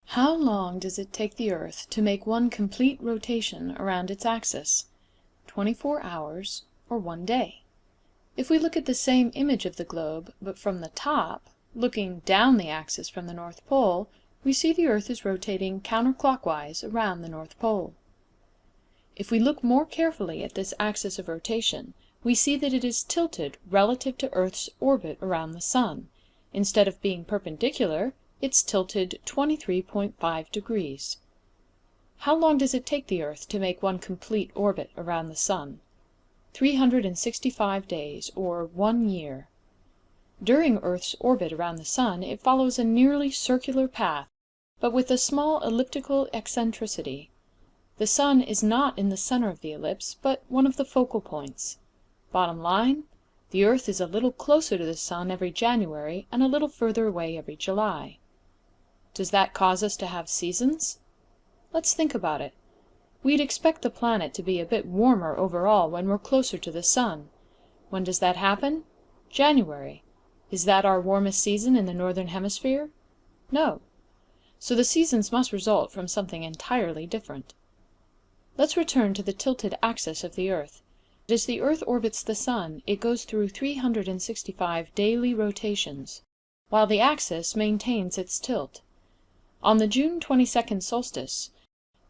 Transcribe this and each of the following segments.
How long does it take the Earth to make one complete rotation around its axis? 24 hours or 1 day? If we look at the same image of the globe, but from the top, looking down the axis from the North Pole, we see the Earth is rotating counterclockwise around the North Pole. If we look more carefully at this axis of rotation, we see that it is tilted relative to Earth's orbit around the Sun. Instead of being perpendicular, it's tilted 23.5 degrees. How long does it take the Earth to make one complete orbit around the Sun? 365 days, or 1 year. During Earth's orbit around the Sun, it follows a nearly circular path, but with a small elliptical eccentricity. The Sun is not in the center of the ellipse, but one of the focal points. Bottom line, the Earth is a little closer to the Sun every January and a little further away every July. Does that cause us to have seasons? Let's think about it. We'd expect the planet to be a bit warmer overall when we're closer to the Sun. When does that happen? January. Is that our warmest season in the northern hemisphere? No. So the seasons must result from something entirely different. Let's return to the tilted axis of the Earth. As the Earth orbits the Sun, it goes through 365 daily rotations, while the axis maintains its tilt. On the June 22nd solstice,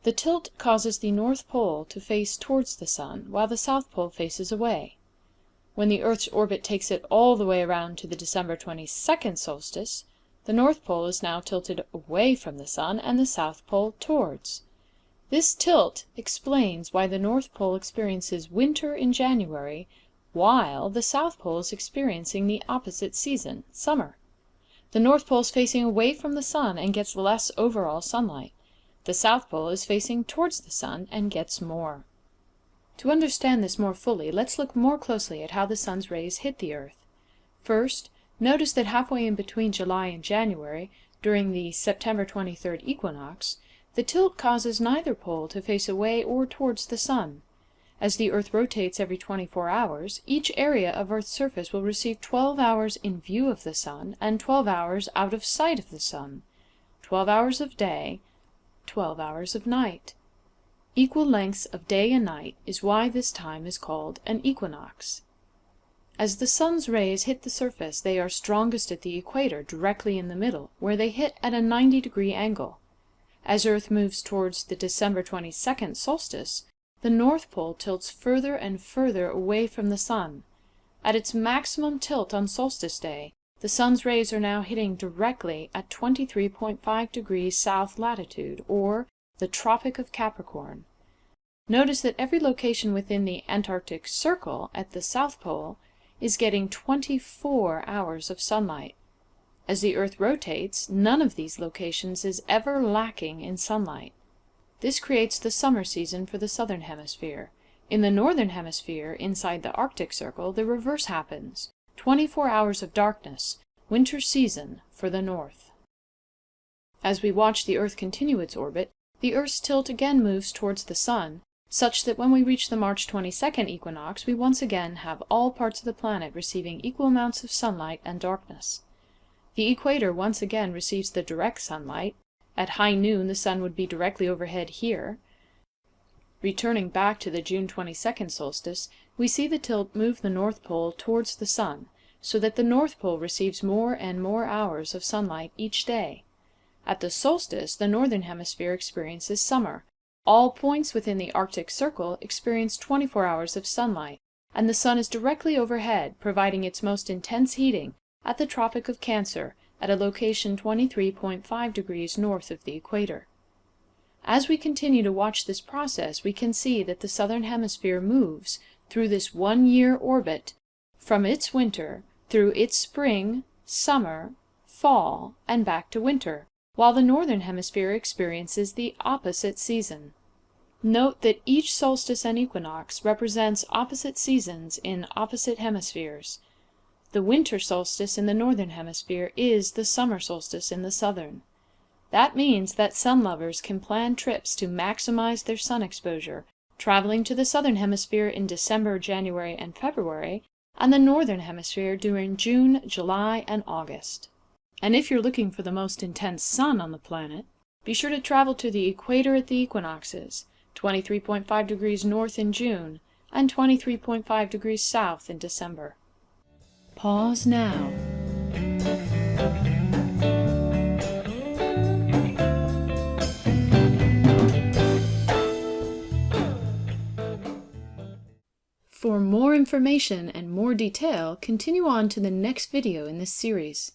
the tilt causes the North Pole to face towards the Sun, while the South Pole faces away. When the Earth's orbit takes it all the way around to the December 22nd solstice, the North Pole is now tilted away from the Sun and the South Pole towards. This tilt explains why the North Pole experiences winter in January, while the South Pole is experiencing the opposite season, summer. The North Pole is facing away from the Sun and gets less overall sunlight. The South Pole is facing towards the Sun and gets more. To understand this more fully, let's look more closely at how the Sun's rays hit the Earth. First, notice that halfway in between July and January, during the September 23rd equinox, the tilt causes neither pole to face away or towards the Sun. As the Earth rotates every 24 hours, each area of Earth's surface will receive 12 hours in view of the Sun and 12 hours out of sight of the Sun. 12 hours of day, 12 hours of night. Equal lengths of day and night is why this time is called an equinox. As the Sun's rays hit the surface, they are strongest at the equator, directly in the middle, where they hit at a 90-degree angle. As Earth moves towards the December 22nd solstice, the North Pole tilts further and further away from the Sun. At its maximum tilt on solstice day, the Sun's rays are now hitting directly at 23.5 degrees south latitude, or the Tropic of Capricorn. Notice that every location within the Antarctic Circle at the South Pole is getting 24 hours of sunlight. As the Earth rotates, none of these locations is ever lacking in sunlight. This creates the summer season for the southern hemisphere. In the northern hemisphere, inside the Arctic Circle, the reverse happens. 24 hours of darkness, winter season for the north. As we watch the Earth continue its orbit, the Earth's tilt again moves towards the Sun, such that when we reach the March 22nd equinox, we once again have all parts of the planet receiving equal amounts of sunlight and darkness. The equator once again receives the direct sunlight. At high noon, the Sun would be directly overhead here. Returning back to the June 22nd solstice, we see the tilt move the North Pole towards the Sun, so that the North Pole receives more and more hours of sunlight each day. At the solstice, the northern hemisphere experiences summer. All points within the Arctic Circle experience 24 hours of sunlight, and the Sun is directly overhead, providing its most intense heating at the Tropic of Cancer, at a location 23.5 degrees north of the equator. As we continue to watch this process, we can see that the southern hemisphere moves through this 1-year orbit from its winter through its spring, summer, fall, and back to winter, while the northern hemisphere experiences the opposite season. Note that each solstice and equinox represents opposite seasons in opposite hemispheres. The winter solstice in the northern hemisphere is the summer solstice in the southern. That means that sun lovers can plan trips to maximize their sun exposure, traveling to the southern hemisphere in December, January, and February, and the northern hemisphere during June, July, and August. And if you're looking for the most intense sun on the planet, be sure to travel to the equator at the equinoxes, 23.5 degrees north in June and 23.5 degrees south in December. Pause now. For more information and more detail, continue on to the next video in this series.